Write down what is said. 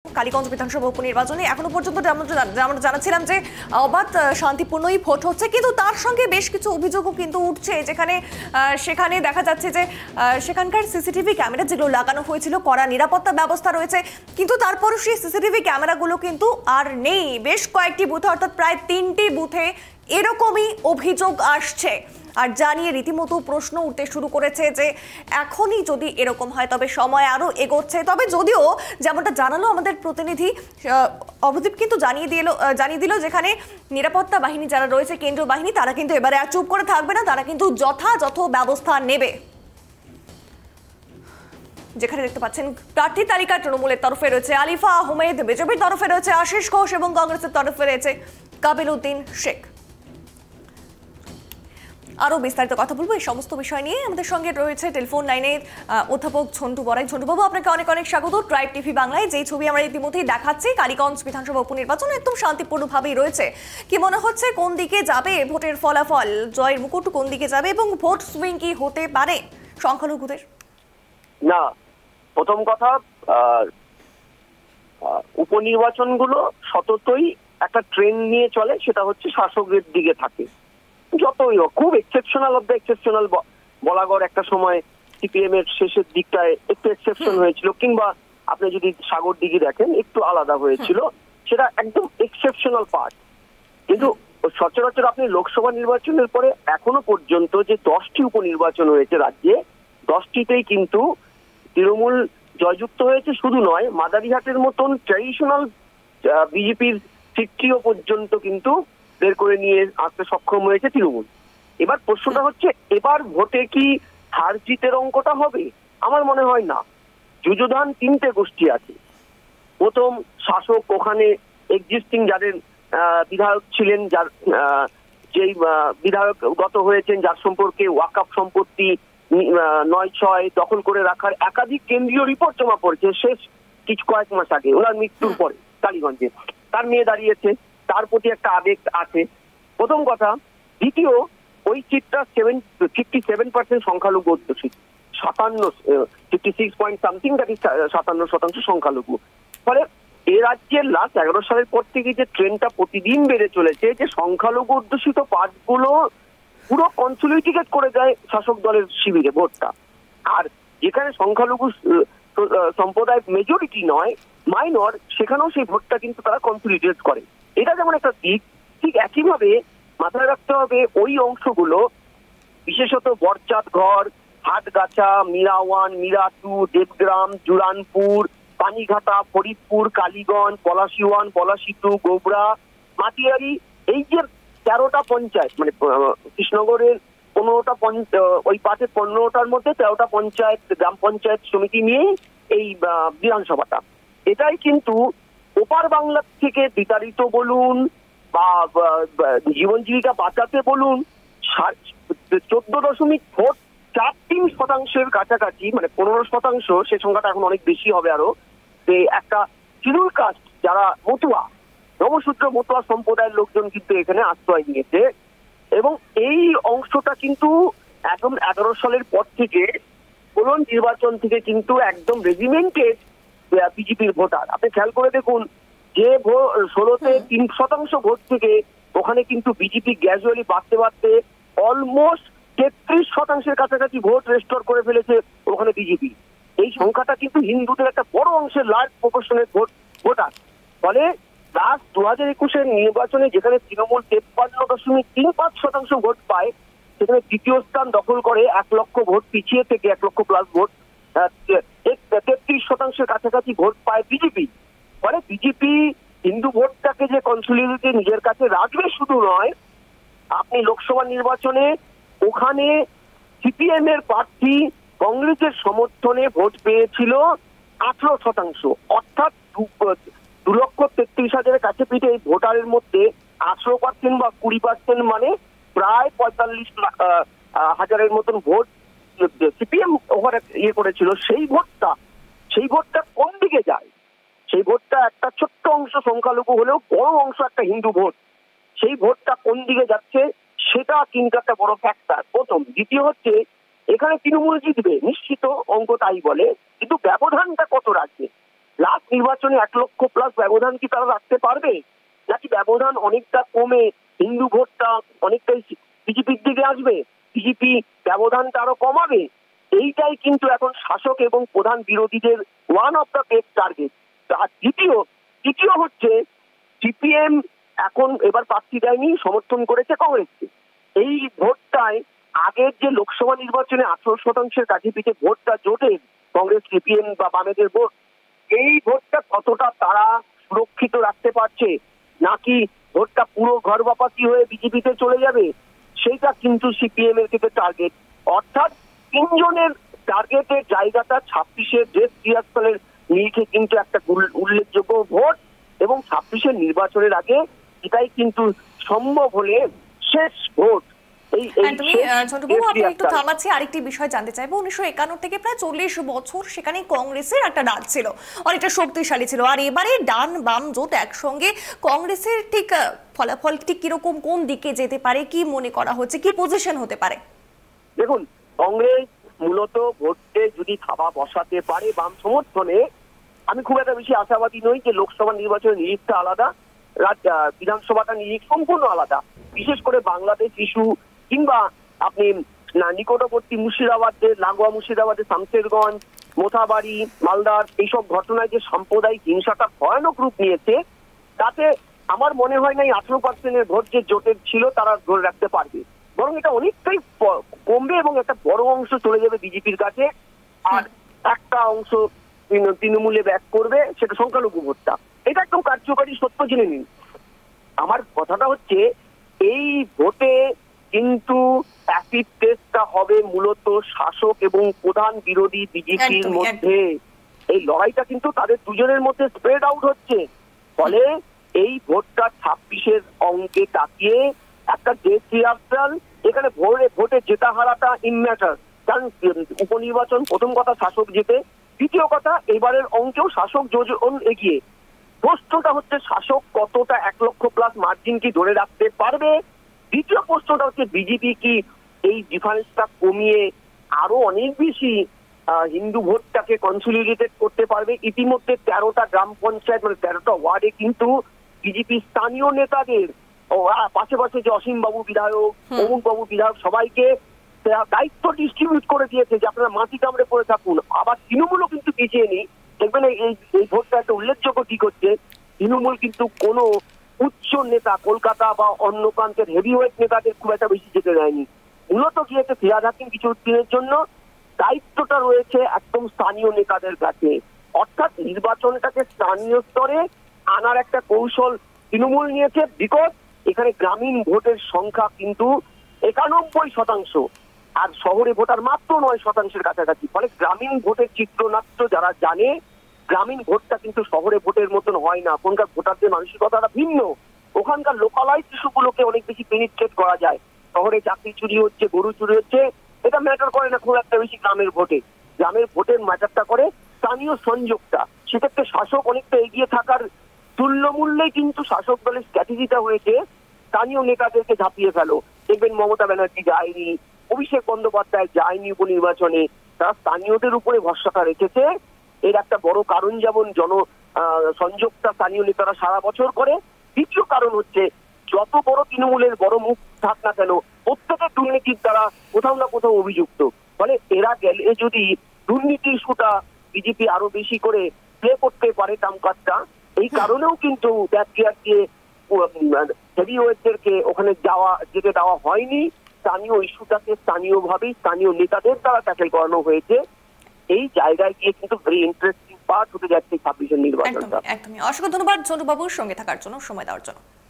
কালীগঞ্জ বিধানসভা উপনির্বাচনে এখনো পর্যন্ত আমরা জানাচ্ছিলাম যে অবাধ শান্তিপূর্ণই ভোট হচ্ছে, কিন্তু তার সঙ্গে বেশ কিছু অভিযোগও কিন্তু উঠছে, যেখানে সেখানে দেখা যাচ্ছে যে সেখানকার সিসিটিভি ক্যামেরা যেগুলো লাগানো হয়েছিল, কড়া নিরাপত্তা ব্যবস্থা রয়েছে, কিন্তু তারপরও সেই সিসিটিভি ক্যামেরাগুলো কিন্তু আর নেই। বেশ কয়েকটি বুথে, অর্থাৎ প্রায় 3টি বুথে এরকমই অভিযোগ আসছে। আর জানিয়ে রীতিমতো প্রশ্ন উঠতে শুরু করেছে যে এখনই যদি এরকম হয় তবে সময় আরো এগোচ্ছে। তবে যদিও যেমনটা জানালো আমাদের প্রতিনিধি অবদীপ, কিন্তু জানিয়ে দিল যেখানে নিরাপত্তা বাহিনী যারা রয়েছে, কেন্দ্রীয় বাহিনী, তারা কিন্তু এবারে আর চুপ করে থাকবে না, তারা কিন্তু যথাযথ ব্যবস্থা নেবে। যেখানে দেখতে পাচ্ছেন প্রার্থী তালিকা তৃণমূলের তরফে রয়েছে আলিফা আহমেদ, বিজেপির তরফে রয়েছে আশিস ঘোষ এবং কংগ্রেসের তরফে রয়েছে কাবিল উদ্দিন শেখ। আরো বিস্তারিত কথা বলবো এই সমস্ত বিষয় নিয়ে। আমাদের সঙ্গে রয়েছে টেলিফোন লাইনে অধ্যাপক ঝন্টু বড়াই। ঝন্টু বাবু, আপনাকে অনেক অনেক স্বাগত ট্রাইব টিভি বাংলায়। যেই ছবি আমরা ইতিমধ্যেই দেখাচ্ছি, কালীগঞ্জ বিধানসভা উপনির্বাচন একদম শান্তিপূর্ণভাবেই রয়েছে। কি মনে হচ্ছে কোন দিকে যাবে ভোটের ফলাফল, জয়ের মুকুট কোন দিকে যাবে এবং ভোট সুইং কি হতে পারে সংখ্যালঘুদের? না, প্রথম কথা, উপনির্বাচনগুলো সততই একটা ট্রেন্ড নিয়ে চলে, সেটা হচ্ছে শাসকের দিকে থাকে। যতই হোক, খুব exceptional of the exceptional Balagarh একটা সময় সিপিএম এর শেষের দিকটায় একটু এক্সেপশন হয়েছিল, কিংবা আপনি যদি সাগর দিঘি দেখেন একটু আলাদা হয়েছিল, সেটা একদম এক্সেপশনাল পার্ট। কিন্তু সচরাচর আপনি লোকসভা নির্বাচনের পরে এখনো পর্যন্ত যে 10টি উপনির্বাচন হয়েছে রাজ্যে, 10টিতেই কিন্তু তৃণমূল জয়যুক্ত হয়েছে। শুধু নয়, মাদারিহাটের মতন ট্র্যাডিশনাল বিজেপির সিটটিও পর্যন্ত কিন্তু বের করে নিয়ে আসতে সক্ষম হয়েছে তৃণমূল। এবার প্রশ্নটা হচ্ছে, এবার ভোটে কি হার জিতের অঙ্কটা হবে? আমার মনে হয় না। যুযুধান 3টে গোষ্ঠী আছে। প্রথম, শাসক, ওখানে এক্সিস্টিং যাদের বিধায়ক ছিলেন, যার যেই বিধায়ক গত হয়েছেন, যার সম্পর্কে ওয়াকফ সম্পত্তি 9/6 দখল করে রাখার একাধিক কেন্দ্রীয় রিপোর্ট জমা পড়েছে শেষ কয়েক মাস আগে, ওনার মৃত্যুর পরে টালিগঞ্জে। তার মেয়ে দাঁড়িয়েছে, তার প্রতি একটা আবেগ আছে, প্রথম কথা। দ্বিতীয়, ওই সিটটা 57% সংখ্যালঘু অধ্যুষিত, 56 পয়েন্ট সামথিং, দ্যাট ইজ 57% সংখ্যালঘু। ফলে এ রাজ্যের লাস্ট 11 সালের পর থেকে যে ট্রেন্ডটা প্রতিদিন বেড়ে চলেছে, যে সংখ্যালঘু অধ্যুষিত পার্টগুলো পুরো কনসলিডেট করে দেয় শাসক দলের শিবিরে ভোটটা। আর যেখানে সংখ্যালঘু সম্প্রদায় মেজরিটি নয়, মাইনর, সেখানেও সেই ভোটটা কিন্তু তারা কনসলিডেট করে। এটা যেমন একটা দিক, ঠিক একইভাবে মাথায় রাখতে হবে ওই অংশগুলো, বিশেষত বরচাঁদ ঘর, হাটগাছা, মীরা 1, মীরা 2, দেবগ্রাম, জুরানপুর, পানিঘাটা, ফরিদপুর, কালীগঞ্জ, পলাশী 1, পলাশী 2, গোবরা, মাটিয়ারি, এই যে 13টা পঞ্চায়েত, মানে কৃষ্ণনগরের 15টা ওই পাশে 15টার মধ্যে 13টা পঞ্চায়েত, গ্রাম পঞ্চায়েত সমিতি নিয়েই এই বিধানসভাটা। এটাই কিন্তু ওপার বাংলা থেকে বিতাড়িত বলুন বা জীবন জীবিকা বাঁচাতে বলুন, 14.43% কাছাকাছি, মানে 15%, সে সংখ্যাটা এখন অনেক বেশি হবে আরো, যে একটা শিডিউল কাস্ট যারা মতুয়া, নবশূদ্র মতুয়া সম্প্রদায়ের লোকজন কিন্তু এখানে আশ্রয় নিয়েছে। এবং এই অংশটা কিন্তু একদম 11 সালের পর থেকে কোন নির্বাচন থেকে কিন্তু একদম রেজিমেন্টেড বিজেপির ভোটার। আপনি খেয়াল করে দেখুন, যে 16তে 3% ভোট থেকে ওখানে কিন্তু বিজেপি গ্র্যাজুয়ালি বাড়তে বাড়তে অলমোস্ট 33% কাছাকাছি ভোট রেস্টোর করে ফেলেছে ওখানে বিজেপি। এই সংখ্যাটা কিন্তু হিন্দুদের একটা বড় অংশের লার্জ প্রপোর্শনের ভোটার। ফলে লাস্ট 2021-এর নির্বাচনে যেখানে তৃণমূল 53.35% ভোট পায়, সেখানে দ্বিতীয় স্থান দখল করে 1 লক্ষ ভোট পিছিয়ে থেকে, 1 লক্ষ প্লাস ভোট, 33% কাছাকাছি ভোট পায় বিজেপি। ফলে বিজেপি হিন্দু ভোটটাকে যে কনসলিডেটে নিজের কাছে রাখবে শুধু নয়, আপনি লোকসভা নির্বাচনে ওখানে সিপিএম এর প্রার্থী কংগ্রেসের সমর্থনে ভোট পেয়েছিল 18%, অর্থাৎ 2,33,000-এর কাছে পিঠে এই ভোটারের মধ্যে 18% বা 20%, মানে প্রায় 45,000-এর মতন ভোট সিপিএম ওখানে ইয়ে করেছিল। সেই ভোটটা কোন দিকে যায়? সেই ভোটটা একটা ছোট্ট অংশ সংখ্যালঘু হলেও বড় অংশ একটা হিন্দু ভোট। সেই ভোটটা কোন দিকে যাচ্ছে সেটা কিন্তু একটা বড় ফ্যাক্টর, প্রথম। দ্বিতীয় হচ্ছে, এখানে তৃণমূল জিতবে নিশ্চিত, অঙ্ক তাই বলে, কিন্তু ব্যবধানটা কত রাখবে? লাস্ট নির্বাচনে 1,00,000+ ব্যবধান কি তারা রাখতে পারবে, নাকি ব্যবধান অনেকটা কমে হিন্দু ভোটটা অনেকটাই বিজেপির দিকে আসবে, বিজেপি ব্যবধানটা আরো কমাবে? এইটাই কিন্তু এখন শাসক এবং প্রধান বিরোধীদের one of the best target. আর দ্বিতীয় হচ্ছে সিপিএম এখন এবার প্রার্থী দেয়নি, সমর্থন করেছে কংগ্রেসকে। এই ভোটটায় আগের যে লোকসভা নির্বাচনে 18% কাছে পিঠে ভোটটা জোটে কংগ্রেস সিপিএম বা বামেদের ভোট, এই ভোটটা কতটা তারা সুরক্ষিত রাখতে পারছে, নাকি ভোটটা পুরো ঘর বাপাতি হয়ে বিজেপিতে চলে যাবে, সেইটা কিন্তু সিপিএম এর থেকে টার্গেট। অর্থাৎ তিনজনের টার্গেটের জায়গাটা 26-এর ড্রেস রিহার্সালের নিরিখে কিন্তু একটা উল্লেখযোগ্য ভোট, এবং 26-এর নির্বাচনের আগে এটাই কিন্তু সম্ভব হলে শেষ ভোট। ছোটবাবু, আপনি একটু থামাচ্ছি, আরেকটি বিষয় জানতে চাইবো। 1951 থেকে প্রায় 40 বছর সেখানে কংগ্রেসের একটা ডাক ছিল, অনেকটা শক্তিশালী ছিল। আর এবারে ডান বাম জোট একসঙ্গে, কংগ্রেসের ঠিক ফলাফল ঠিক কিরকম, কোন দিকে যেতে পারে, কি মনে করা হচ্ছে, কি পজিশন হতে পারে? দেখুন, কংগ্রেস মূলত ভোটে যদি থাবা বসাতে পারে বাম সমর্থনে, আমি খুব একটা বেশি আশাবাদী নই যে লোকসভা নির্বাচনের নিরিখটা আলাদা, বিধানসভাটা নিরিখ সম্পূর্ণ আলাদা। বিশেষ করে বাংলাদেশ ইস্যু কিংবা আপনি নিকটবর্তী মুর্শিদাবাদের, লাগোয়া মুর্শিদাবাদের শামশেরগঞ্জ, মোথাবাড়ি, মালদার এইসব ঘটনায় যে সাম্প্রদায়িক হিংসাটা ভয়ানক রূপ নিয়েছে, তাতে আমার মনে হয় না 18%-এর ভোট যে জোটের ছিল তারা ধরে রাখতে পারবে, বরং এটা অনেকটাই কমবে এবং একটা বড় অংশ চলে যাবে বিজেপির কাছে, আর একটা অংশ তৃণমূলে ব্যাক করবে, সেটা সংখ্যালঘু ভোটটা। এটা একদম কার্যকারী সত্য জেনে নিন। আমার কথাটা হচ্ছে এই ভোটে কিন্তু অ্যাসিড টেস্টটা হবে মূলত শাসক এবং প্রধান বিরোধী বিজেপির মধ্যে। এই লড়াইটা কিন্তু তাদের দুজনের মধ্যে স্প্রেড আউট হচ্ছে, ফলে এই ভোটটা 26-এর অঙ্কে তাকিয়ে একটা ডেথ রিহার্সাল, এখানে ভোটে জেতা হারাটা ইম্যাটার। কারণ উপনির্বাচন প্রথম কথা শাসক জেতে, দ্বিতীয় কথা এবারের অঙ্কেও শাসক যোজন এগিয়ে। প্রশ্নটা হচ্ছে শাসক কতটা 1,00,000+ মার্জিন কি ধরে রাখতে পারবে। দ্বিতীয় প্রশ্নটা হচ্ছে বিজেপি কি এই ডিফারেন্সটা কমিয়ে আরো অনেক বেশি হিন্দু ভোটটাকে কনসলিডেটেড করতে পারবে। ইতিমধ্যে 13টা গ্রাম পঞ্চায়েত, মানে 13টা ওয়ার্ডে কিন্তু বিজেপি স্থানীয় নেতাদের পাশে যে অসীম বাবু বিধায়ক, অমুক বাবু বিধায়ক, সবাইকে দায়িত্ব ডিস্ট্রিবিউট করে দিয়েছে যে আপনারা মাটি কামড়ে পড়ে থাকুন। আবার তৃণমূলও কিন্তু পিছিয়ে নেই। দেখবেন এই ভোটটা একটা উল্লেখযোগ্য দিক হচ্ছে, তৃণমূল কিন্তু কোনো উচ্চ নেতা কলকাতা বা অন্য প্রান্তের হেভিওয়েট নেতাদের খুব একটা বেশি যেতে দেয়নি, মূলত গিয়েছে ফিরাদ হাকিম কিছু দিনের জন্য। দায়িত্বটা রয়েছে একদম স্থানীয় নেতাদের কাছে। অর্থাৎ নির্বাচনটাকে স্থানীয় স্তরে আনার একটা কৌশল তৃণমূল নিয়েছে, বিকজ এখানে গ্রামীণ ভোটের সংখ্যা কিন্তু 91%, আর শহরে ভোটার মাত্র 9%-এর কাছাকাছি। ফলে গ্রামীণ ভোটের চিত্রনাট্য যারা জানে, গ্রামীণ ভোটটা কিন্তু শহরে ভোটের মতন হয় না। ওখানকার ভোটারদের মানসিকতাটা ভিন্ন, ওখানকার লোকালাইজ ইস্যুগুলোকে অনেক বেশি পেনিট্রেট করা যায়। শহরে চাকরি চুরি হচ্ছে, গরু চুরি হচ্ছে, এটা ম্যাটার করে না খুব একটা বেশি গ্রামের ভোটে। গ্রামের ভোটের ম্যাটারটা করে স্থানীয় সংযোগটা। সেক্ষেত্রে শাসক অনেকটা এগিয়ে থাকার তুল্য মূল্যে কিন্তু শাসক দলের স্ট্র্যাটেজিটা হয়েছে স্থানীয় নেতাদেরকে ঝাঁপিয়ে ফেলো। দেখবেন মমতা ব্যানার্জি যায়নি, অভিষেক বন্দ্যোপাধ্যায় যায়নি উপনির্বাচনে, তারা স্থানীয়দের উপরে ভরসাটা রেখেছে। এর একটা বড় কারণ যেমন সংযোগটা স্থানীয় নেতারা সারা বছর করে। দ্বিতীয় কারণ হচ্ছে যত বড় তৃণমূলের বড় মুখ থাক না কেন, প্রত্যেকের দুর্নীতির দ্বারা কোথাও না কোথাও অভিযুক্ত। ফলে এরা গেলে যদি দুর্নীতি ইস্যুটা বিজেপি আরো বেশি করে প্লে করতে পারে কামকাজটা, এই কারণেও কিন্তু হেভিওয়েটদেরকে ওখানে যেতে দেওয়া হয়নি। স্থানীয় ইস্যুটাকে স্থানীয়ভাবেই স্থানীয় নেতাদের দ্বারা ট্যাকেল করানো হয়েছে। এই জায়গায় গিয়ে কিন্তু ভেরি ইন্টারেস্টিং পার্ট হতে যাচ্ছে 26-এর নির্বাচনটা। একদমই। অসংখ্য ধন্যবাদ ছোটবাবুর সঙ্গে থাকার জন্য, সময় দেওয়ার জন্য।